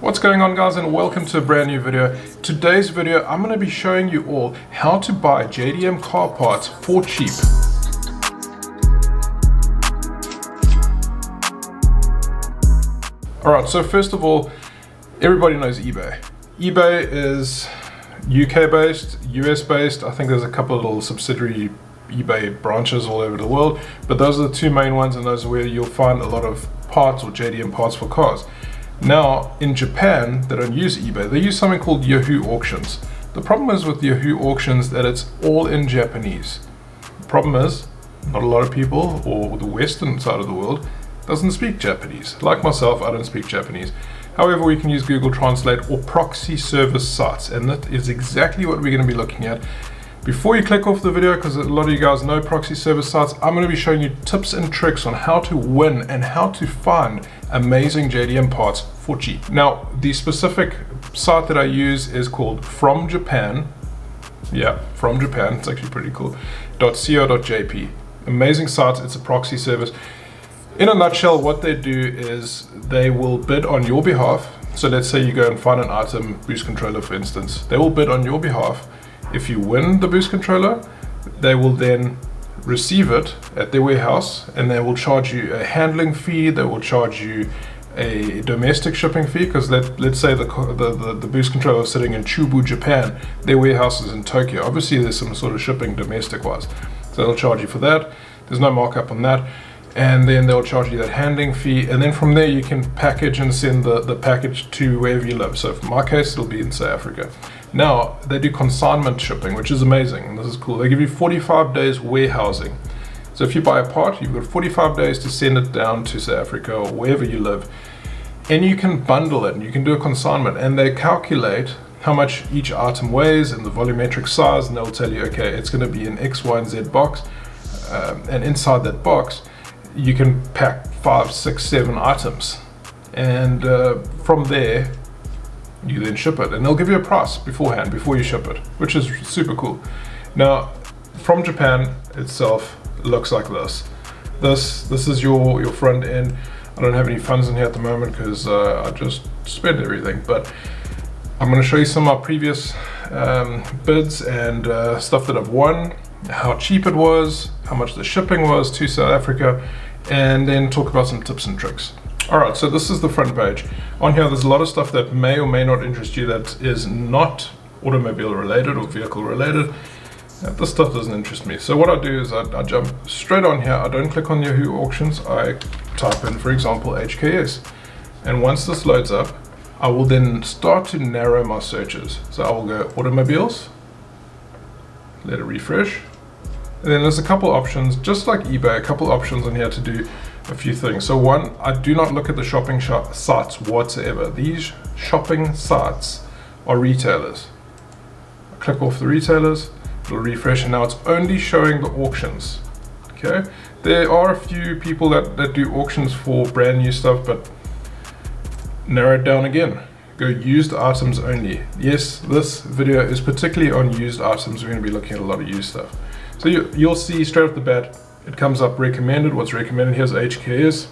What's going on, guys, and welcome to a brand new video. Today's video I'm going to be showing you all how to buy JDM car parts for cheap. Alright, so first of all, everybody knows eBay. eBay is UK based, US based. I think there's a couple of little subsidiary eBay branches all over the world, but those are the two main ones, and those are where you'll find a lot of parts or JDM parts for cars. Now, in Japan, they don't use eBay. They use something called Yahoo auctions. The problem is with Yahoo auctions that it's all in Japanese. The problem is, not a lot of people, or the Western side of the world, doesn't speak Japanese. Like myself, I don't speak Japanese. However, we can use Google Translate or proxy service sites, and that is exactly what we're going to be looking at. Before you click off the video, because a lot of you guys know proxy service sites, I'm going to be showing you tips and tricks on how to win and how to find amazing JDM parts for cheap. Now, the specific site that I use is called From Japan. Yeah, From Japan. It's actually pretty cool. .co.jp. Amazing site. It's a proxy service. In a nutshell, what they do is they will bid on your behalf. So let's say you go and find an item, boost controller for instance. They will bid on your behalf. If you win the boost controller, they will then receive it at their warehouse, and they will charge you a handling fee. They will charge you a domestic shipping fee, because let's say the boost controller is sitting in Chubu, Japan. Their warehouse is in Tokyo. Obviously, there's some sort of shipping domestic wise, so they'll charge you for that. There's no markup on that. And then they'll charge you that handling fee, and then from there you can package and send the package to wherever you live. So for my case, it'll be in South Africa. Now, they do consignment shipping, which is amazing, and this is cool. They give you 45 days warehousing. So if you buy a part, you've got 45 days to send it down to South Africa or wherever you live, and you can bundle it, and you can do a consignment, and they calculate how much each item weighs and the volumetric size, and they'll tell you, okay, it's going to be an X, Y, and Z box, and inside that box, you can pack 5, 6, 7 items, and from there you then ship it, and they'll give you a price beforehand before you ship it, which is super cool. Now, From Japan itself looks like this. This is your front end. I don't have any funds in here at the moment because I just spent everything, but I'm going to show you some of my previous bids and stuff that I've won, how cheap it was, how much the shipping was to South Africa, and then talk about some tips and tricks. Alright, so this is the front page. On here there's a lot of stuff that may or may not interest you that is not automobile related or vehicle related. This stuff doesn't interest me. So what I do is I jump straight on here. I don't click on Yahoo auctions. I type in, for example, HKS. And once this loads up, I will then start to narrow my searches. So I will go automobiles, let it refresh. And then there's a couple options, just like eBay, a couple options on here to do a few things. So one, I do not look at the shopping sites whatsoever. These shopping sites are retailers. I click off the retailers, it'll refresh, and now it's only showing the auctions. Okay, there are a few people that do auctions for brand new stuff, but narrow it down again. Go used items only. Yes, this video is particularly on used items. We're going to be looking at a lot of used stuff. So you'll see straight off the bat, it comes up recommended. What's recommended? Here's HKS.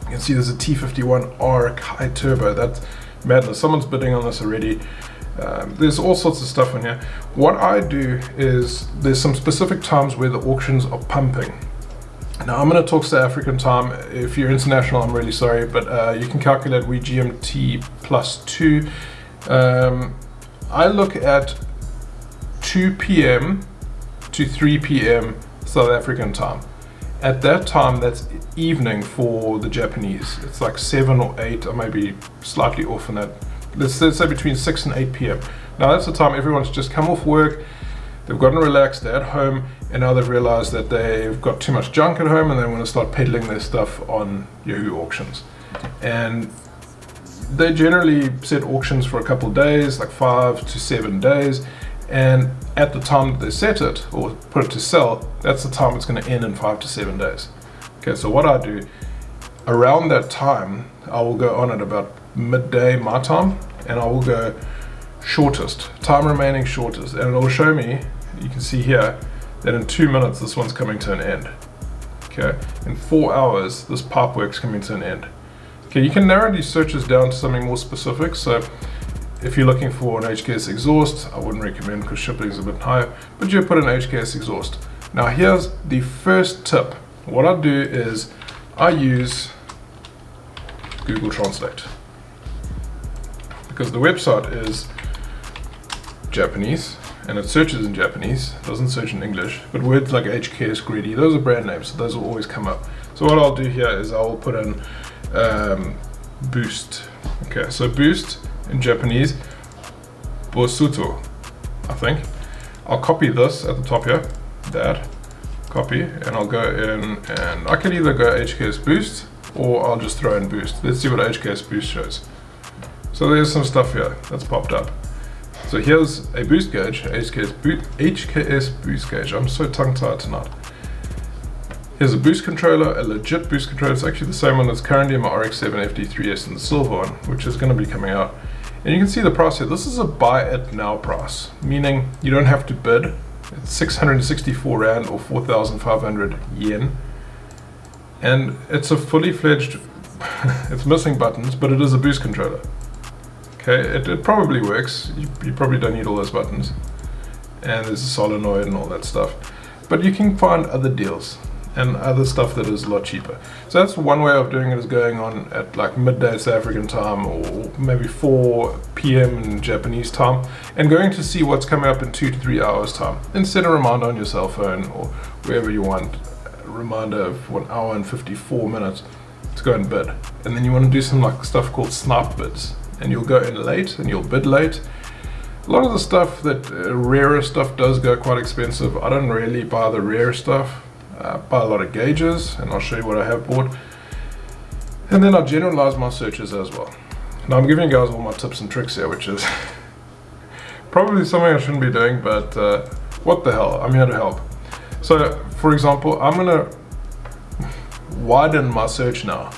You can see there's a T51R high turbo. That's madness. Someone's bidding on this already. There's all sorts of stuff on here. What I do is there's some specific times where the auctions are pumping. Now I'm going to talk South African time. If you're international, I'm really sorry, but you can calculate we GMT +2. I look at 2 p.m. to 3 p.m. South African time. At that time, that's evening for the Japanese. It's like 7 or 8, or maybe slightly off on that. Let's say between 6 and 8 p.m. Now that's the time everyone's just come off work, they've gotten relaxed, they're at home, and now they've realized that they've got too much junk at home and they want to start peddling their stuff on Yahoo auctions. And they generally set auctions for a couple of days, like 5 to 7 days. And at the time that they set it or put it to sell, that's the time it's going to end in 5 to 7 days. Okay, so what I do, around that time, I will go on at about midday my time, and I will go shortest, time remaining shortest, and it will show me, you can see here, that in 2 minutes this one's coming to an end. Okay, in 4 hours this pipe work's coming to an end. Okay, you can narrow these searches down to something more specific. So if you're looking for an HKS exhaust, I wouldn't recommend because shipping is a bit higher, but you put an HKS exhaust. Now here's the first tip. What I do is I use Google Translate because the website is Japanese and it searches in Japanese, doesn't search in English, but words like HKS, GReddy, those are brand names, so those will always come up. So what I'll do here is I will put in boost. Okay, so boost in Japanese, bosuto, I think. I'll copy this at the top here, that, copy, and I'll go in and I can either go HKS boost or I'll just throw in boost. Let's see what HKS boost shows. So there's some stuff here that's popped up. So here's a boost gauge, HKS boost gauge. I'm so tongue-tied tonight. Here's a boost controller, a legit boost controller. It's actually the same one that's currently in my RX-7 FD3S and the silver one, which is going to be coming out. And you can see the price here. This is a buy it now price, meaning you don't have to bid. It's 664 Rand or 4,500 yen. And it's a fully fledged, it's missing buttons, but it is a boost controller. Okay, it probably works. You probably don't need all those buttons. And there's a solenoid and all that stuff. But you can find other deals and other stuff that is a lot cheaper. So that's one way of doing it, is going on at like midday South African time or maybe 4 p.m. in Japanese time and going to see what's coming up in 2 to 3 hours time. And set a reminder on your cell phone or wherever you want, a reminder of 1 hour and 54 minutes to go and bid. And then you want to do some like stuff called snipe bids, and you'll go in late and you'll bid late. A lot of the stuff that rarer stuff does go quite expensive. I don't really buy the rare stuff. Buy a lot of gauges, and I'll show you what I have bought. And then I generalize my searches as well. Now I'm giving you guys all my tips and tricks here, which is probably something I shouldn't be doing, but what the hell, I'm here to help. So for example, I'm gonna widen my search now,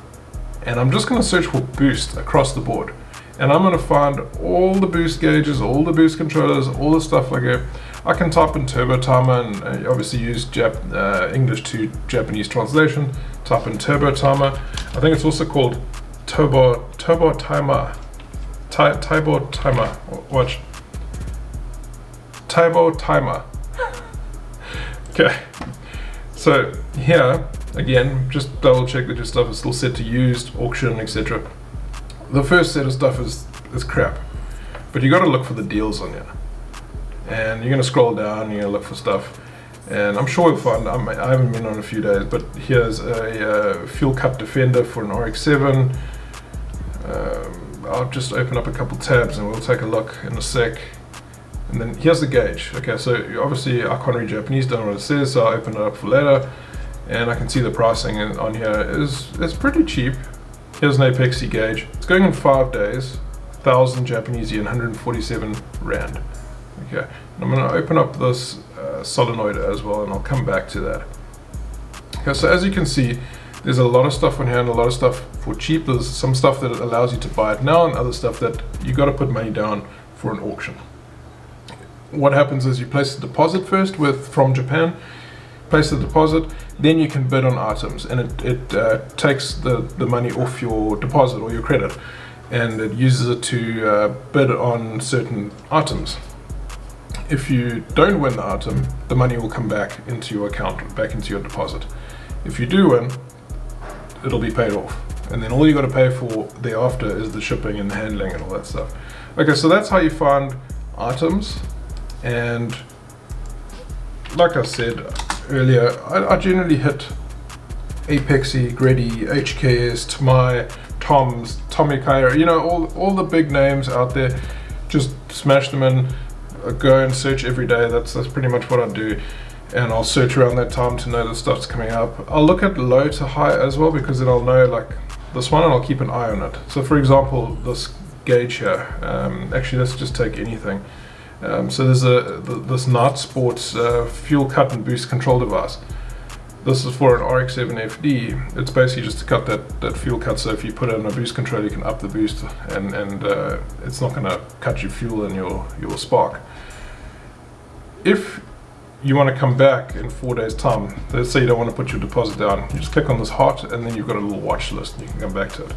and I'm just gonna search for boost across the board. And I'm gonna find all the boost gauges, all the boost controllers, all the stuff like that. I can type in turbo timer and obviously use English to Japanese translation. Type in turbo timer. I think it's also called turbo timer. Turbo timer. Watch. Turbo timer. Okay. So here again, just double check that your stuff is still set to used, auction, etc. The first set of stuff is crap, but you got to look for the deals on here. And you're going to scroll down and you're going to look for stuff, and I'm sure you'll find, I haven't been on a few days, but here's a fuel cut defender for an RX-7. I'll just open up a couple tabs and we'll take a look in a sec. And then here's the gauge. Okay, so obviously I can't read Japanese, don't know what it says, so I'll open it up for later, and I can see the pricing on here is pretty cheap. Here's an Apexi gauge. It's going in 5 days, 1,000 Japanese yen, 147 Rand. Okay, I'm going to open up this solenoid as well, and I'll come back to that. Okay, so as you can see, there's a lot of stuff on here and a lot of stuff for cheap. There's some stuff that allows you to buy it now and other stuff that you got to put money down for an auction. What happens is you place a deposit first from Japan, place the deposit, then you can bid on items, and it takes the money off your deposit or your credit, and it uses it to bid on certain items. If you don't win the item, the money will come back into your account, back into your deposit. If you do win, it'll be paid off. And then all you got to pay for thereafter is the shipping and the handling and all that stuff. Okay, so that's how you find items. And like I said earlier, I generally hit Apexi, GReddy, HKS, Tomai, Toms, Tommy Kaira, you know, all the big names out there. Just smash them in. Go and search every day. That's pretty much what I do, and I'll search around that time to know the stuff's coming up. I'll look at low to high as well, because then I'll know like this one, and I'll keep an eye on it. So for example, this gauge here, actually let's just take anything. So there's this Night Sports fuel cut and boost control device. This is for an RX-7 FD. It's basically just to cut that fuel cut, so if you put in a boost control, you can up the boost, and it's not going to cut your fuel in your spark. If you want to come back in 4 days time, let's say you don't want to put your deposit down, you just click on this heart, and then you've got a little watch list and you can come back to it.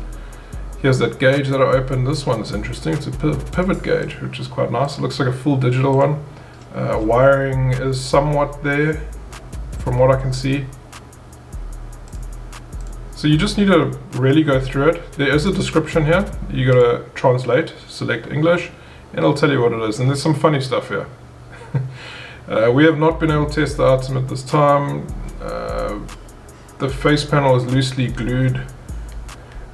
Here's that gauge that I opened. This one's interesting. It's a pivot gauge, which is quite nice. It looks like a full digital one. Wiring is somewhat there from what I can see. So you just need to really go through it. There is a description here. You gotta translate, select English, and it'll tell you what it is. And there's some funny stuff here. We have not been able to test the item at this time. The face panel is loosely glued.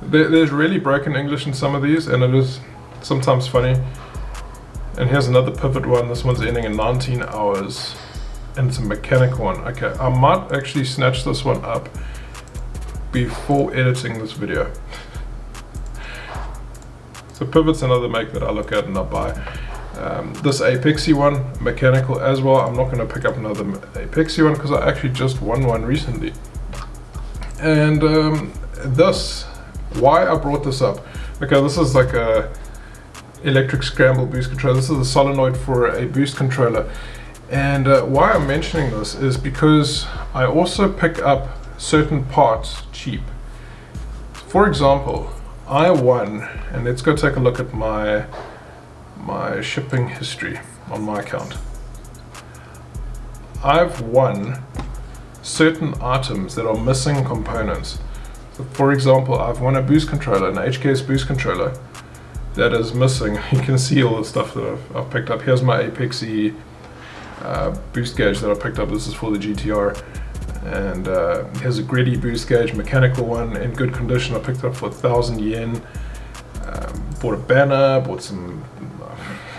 There's really broken English in some of these, and it is sometimes funny. And here's another pivot one. This one's ending in 19 hours, and it's a mechanical one. Okay, I might actually snatch this one up before editing this video. So pivot's another make that I look at and I buy. This Apexi one, mechanical as well. I'm not going to pick up another Apexi one because I actually just won one recently. And why I brought this up. Okay, this is like a electric scramble boost controller. This is a solenoid for a boost controller. And why I'm mentioning this is because I also pick up certain parts cheap. For example, I won, and let's go take a look at my shipping history on my account. I've won certain items that are missing components. So for example, I've won a boost controller, an HKS boost controller that is missing. You can see all the stuff that I've picked up. Here's my Apexi boost gauge that I picked up. This is for the GTR. And here's a GReddy boost gauge, mechanical one, in good condition. I picked it up for 1,000 yen. Bought a banner, bought some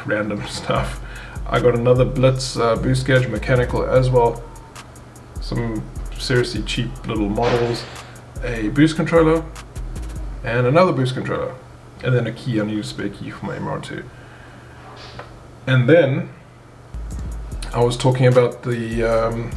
random stuff. I got another Blitz boost gauge, mechanical as well. Some seriously cheap little models. A boost controller, and another boost controller. And then a key. I need a spare key for my MR2. And then I was talking about the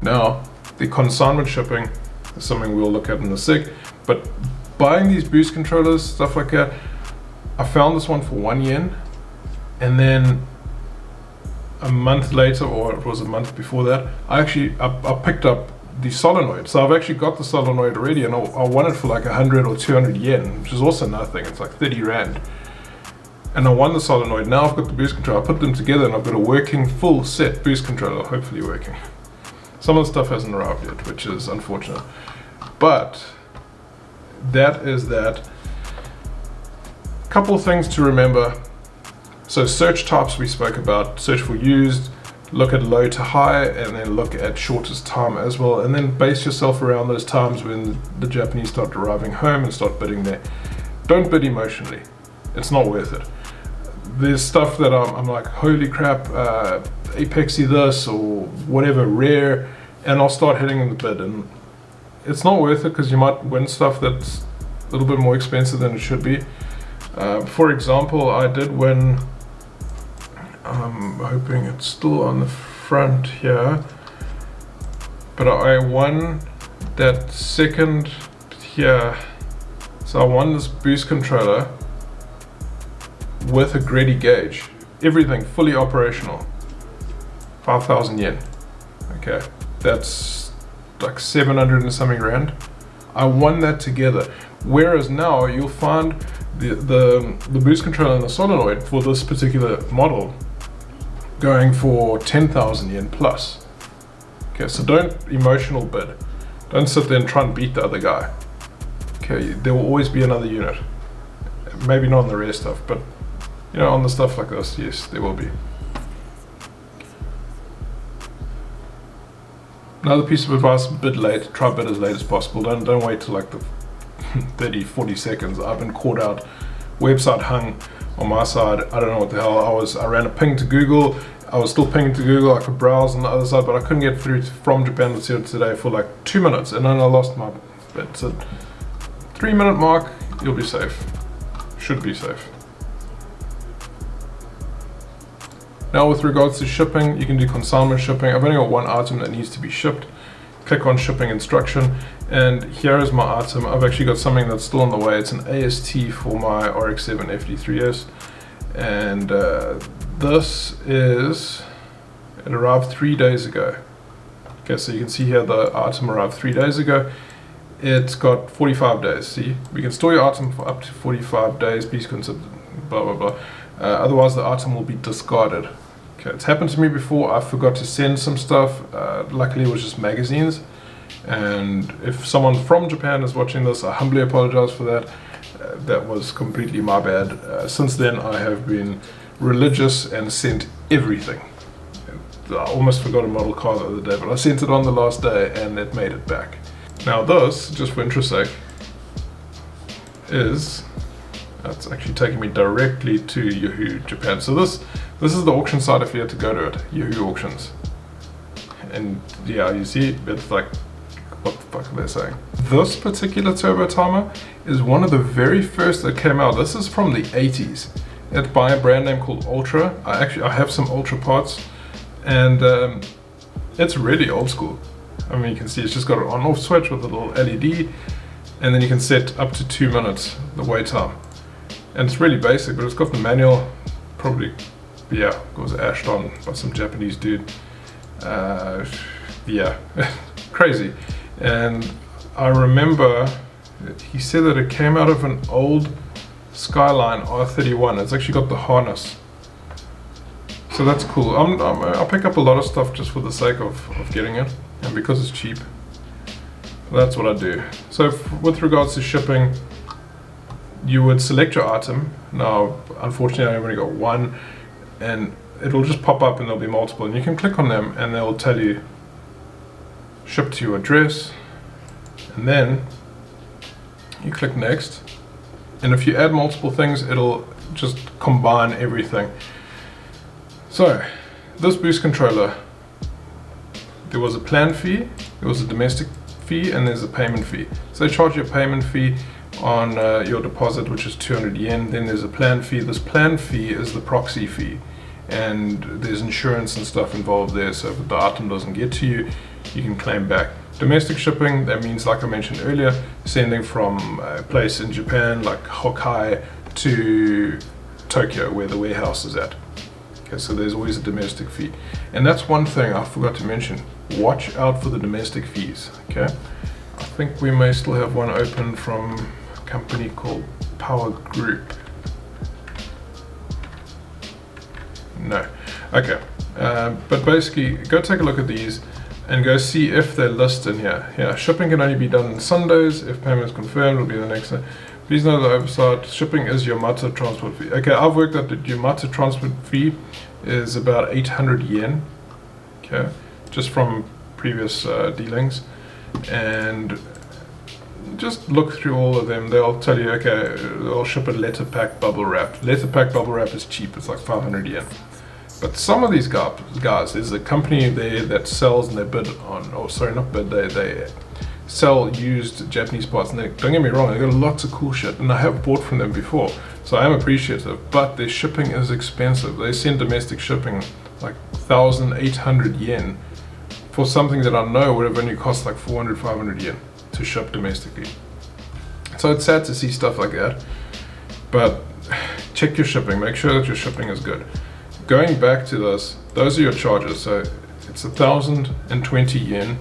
Now, the consignment shipping is something we'll look at in a sec, but buying these boost controllers, stuff like that, I found this one for 1 yen, and then a month later, or it was a month before that, I picked up the solenoid. So I've actually got the solenoid already, and I won it for like 100 or 200 yen, which is also nothing. It's like 30 rand. And I won the solenoid. Now I've got the boost controller. I put them together and I've got a working full set boost controller, hopefully working. Some of the stuff hasn't arrived yet, which is unfortunate. But that is that. Couple things to remember. So search types we spoke about. Search for used, look at low to high, and then look at shortest time as well. And then base yourself around those times when the Japanese start arriving home and start bidding there. Don't bid emotionally. It's not worth it. There's stuff that I'm like, holy crap, Apexi this or whatever, rare, and I'll start hitting in the bid, and it's not worth it because you might win stuff that's a little bit more expensive than it should be. For example, I did win, I'm hoping it's still on the front here, but I won that second here. So I won this boost controller with a GReddy gauge, everything fully operational, 5,000 yen. Okay, that's like 700 and something rand. I won that together. Whereas now you'll find the boost controller and the solenoid for this particular model going for 10,000 yen plus. Okay, so don't emotional bid. Don't sit there and try and beat the other guy. Okay, there will always be another unit. Maybe not on the rare stuff, but you know, on the stuff like this, yes, there will be. Another piece of advice, bid late, try bid as late as possible. Don't wait till like the 30, 40 seconds. I've been caught out, website hung on my side. I don't know what the hell I ran a ping to Google I was still pinging to Google. I could browse on the other side, but I couldn't get through from Japan to Zero today for like 2 minutes, and then I lost my bit. So 3-minute mark, you'll be safe. Should be safe. Now with regards to shipping, you can do consignment shipping. I've only got one item that needs to be shipped. Click on shipping instruction, and here is my item. I've actually got something that's still on the way. It's an AST for my RX-7 FD3S, and this is, it arrived 3 days ago. Okay, so you can see here the item arrived 3 days ago. It's got 45 days. See, we can store your item for up to 45 days. Please consider blah blah blah. Otherwise, the item will be discarded. Okay, it's happened to me before. I forgot to send some stuff. Luckily, it was just magazines. And if someone from Japan is watching this, I humbly apologize for that. That was completely my bad. Since then, I have been religious and sent everything. I almost forgot a model car the other day, but I sent it on the last day and it made it back. Now this, just for interest sake, that's actually taking me directly to Yahoo Japan. So this is the auction site if you had to go to it, Yahoo Auctions. And yeah, you see, it's like, what the fuck are they saying? This particular turbo timer is one of the very first that came out. This is from the 80s. It's by a brand name called Ultra. I have some Ultra parts, and it's really old school. I mean, you can see it's just got an on-off switch with a little LED, and then you can set up to 2 minutes the wait time. And it's really basic, but it's got the manual. Probably, yeah, was ashed on by some Japanese dude. Yeah, crazy. And I remember he said that it came out of an old Skyline R31. It's actually got the harness. So that's cool. I'll pick up a lot of stuff just for the sake of getting it, and because it's cheap. That's what I do. So with regards to shipping, you would select your item. Now, unfortunately, I've only got one, and it'll just pop up and there'll be multiple, and you can click on them and they'll tell you ship to your address, and then you click next, and if you add multiple things, it'll just combine everything. So this boost controller, there was a plan fee, there was a domestic fee, and there's a payment fee. So they charge you a payment fee on your deposit, which is 200 yen. Then there's a plan fee. This plan fee is the proxy fee, and there's insurance and stuff involved there, so if the item doesn't get to you, you can claim back. Domestic shipping, that means, like I mentioned earlier, sending from a place in Japan like Hokkaido to Tokyo where the warehouse is at. Okay, so there's always a domestic fee. And that's one thing I forgot to mention. Watch out for the domestic fees, okay? I think we may still have one open from a company called Power Group. No. Okay. But basically, go take a look at these and go see if they're listed in here. Yeah, shipping can only be done on Sundays. If payment is confirmed, it'll be the next day. Please note the oversight, shipping is your Yamata transport fee. Okay, I've worked out that your Yamata transport fee is about 800 yen. Okay, just from previous dealings. And just look through all of them. They'll tell you, okay, they'll ship a letter pack bubble wrap. Letter pack bubble wrap is cheap, it's like 500 yen. But some of these guys, there's a company there that sells, and they bid on, oh sorry, not bid, they sell used Japanese parts, and don't get me wrong, they got lots of cool shit, and I have bought from them before, so I am appreciative, but their shipping is expensive. They send domestic shipping like 1,800 yen for something that I know would have only cost like 400, 500 yen to ship domestically. So it's sad to see stuff like that, but check your shipping, make sure that your shipping is good. Going back to this, those are your charges. So it's 1,020 yen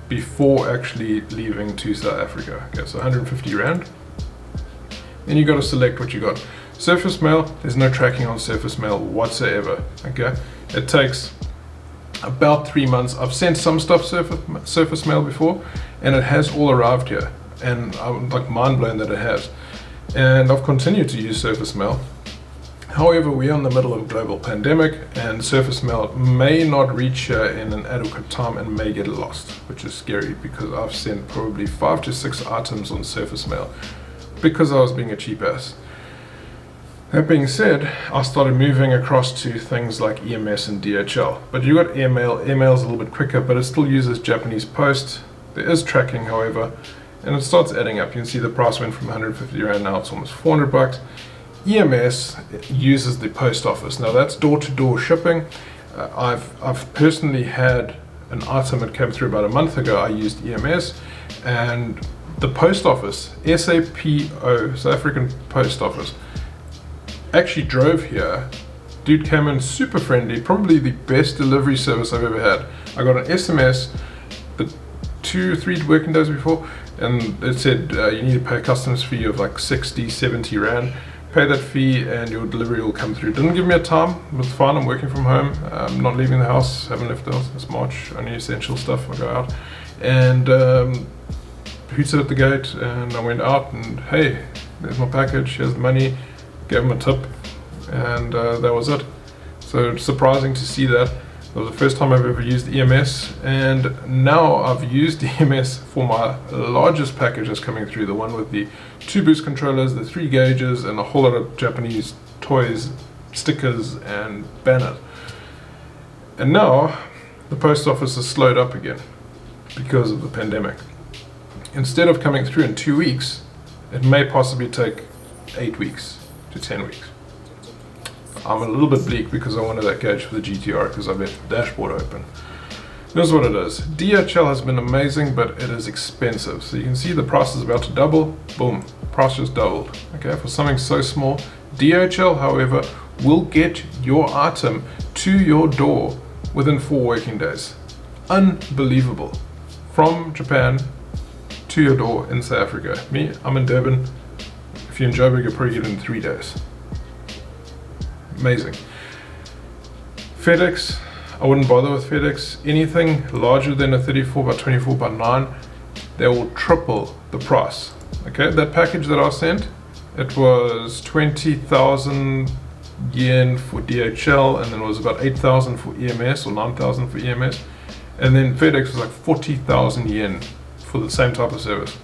before actually leaving to South Africa. Okay, so 150 rand. Then you got to select what you got. Surface mail, there's no tracking on surface mail whatsoever. Okay, it takes about 3 months. I've sent some stuff surface mail before, and it has all arrived here, and I'm like mind blown that it has. And I've continued to use surface mail. However, we're in the middle of a global pandemic, and surface mail may not reach here in an adequate time and may get lost, which is scary because I've sent probably 5 to 6 items on surface mail because I was being a cheap ass. That being said, I started moving across to things like EMS and DHL. But you got airmail. Airmail's a little bit quicker, but it still uses Japanese post. There is tracking, however, and it starts adding up. You can see the price went from 150 Rand, now it's almost 400 bucks. EMS uses the post office. Now that's door-to-door shipping. I've personally had an item that came through about a month ago. I used EMS, and the post office, SAPO, South African Post Office, actually drove here. Dude came in super friendly, probably the best delivery service I've ever had. I got an SMS the 2-3 working days before, and it said you need to pay a customs fee of like 60-70 Rand. Pay that fee and your delivery will come through. Didn't give me a time, it was fine. I'm working from home, I'm not leaving the house, haven't left the house. It's March, only essential stuff, I go out. And hooted at the gate, and I went out and hey, there's my package, here's the money. Gave him a tip, and that was it. So it's surprising to see that. It was the first time I've ever used EMS, and now I've used EMS for my largest packages coming through, the one with the 2 boost controllers, the 3 gauges, and a whole lot of Japanese toys, stickers, and banners. And now the post office has slowed up again because of the pandemic. Instead of coming through in 2 weeks, it may possibly take 8 weeks to 10 weeks. I'm a little bit bleak because I wanted that gauge for the GTR because I left the dashboard open. Here's what it is. DHL has been amazing, but it is expensive. So you can see the price is about to double. Boom, price just doubled. Okay, for something so small. DHL, however, will get your item to your door within 4 working days. Unbelievable. From Japan to your door in South Africa. Me, I'm in Durban. If you're in Joburg, you'll probably get it in 3 days. Amazing. FedEx, I wouldn't bother with FedEx. Anything larger than a 34 by 24 by 9, they will triple the price. Okay, that package that I sent, it was 20,000 yen for DHL, and then it was about 8,000 for EMS or 9,000 for EMS, and then FedEx was like 40,000 yen for the same type of service.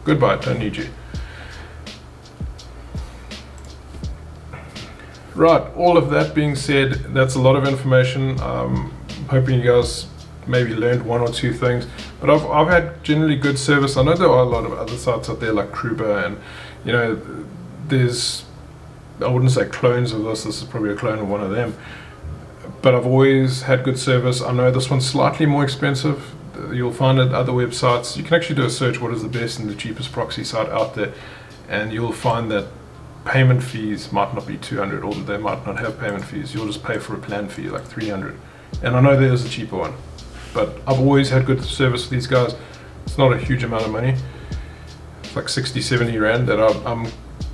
Goodbye, don't need you. Right, all of that being said, that's a lot of information. Hoping you guys maybe learned 1 or 2 things, but I've had generally good service. I know there are a lot of other sites out there like Kruber, and you know, there's, I wouldn't say clones of this is probably a clone of one of them, but I've always had good service. I know this one's slightly more expensive. You'll find it at other websites. You can actually do a search, what is the best and the cheapest proxy site out there, and you'll find that payment fees might not be 200, or they might not have payment fees. You'll just pay for a plan fee like 300, and I know there's a cheaper one, but I've always had good service with these guys. It's not a huge amount of money. It's like 60-70 Rand that I'm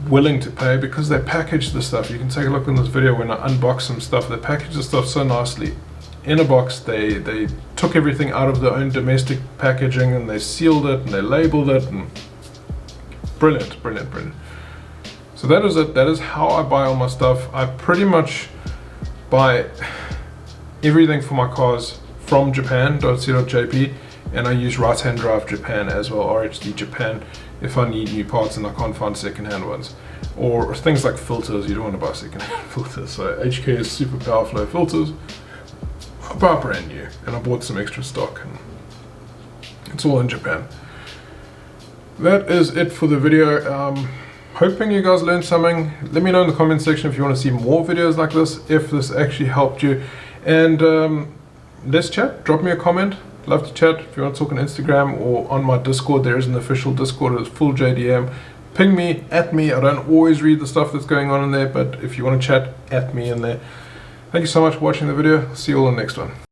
willing to pay because they package the stuff. You can take a look in this video when I unbox some stuff. They package the stuff so nicely. In a box, they took everything out of their own domestic packaging and they sealed it and they labeled it, and brilliant, brilliant, brilliant. So that is it. That is how I buy all my stuff. I pretty much buy everything for my cars from Japan.co.jp, and I use Right Hand Drive Japan as well, RHD Japan, if I need new parts and I can't find second-hand ones. Or things like filters, you don't want to buy second-hand filters. So HK is super power flow filters. I buy brand new, and I bought some extra stock, and it's all in Japan. That is it for the video. Hoping you guys learned something. Let me know in the comment section if you want to see more videos like this, if this actually helped you, and let's chat. Drop me a comment. Love to chat. If you want to talk on Instagram or on my Discord, there is an official Discord. It's full JDM. Ping me, at me. I don't always read the stuff that's going on in there, but if you want to chat, at me in there. Thank you so much for watching the video. See you all in the next one.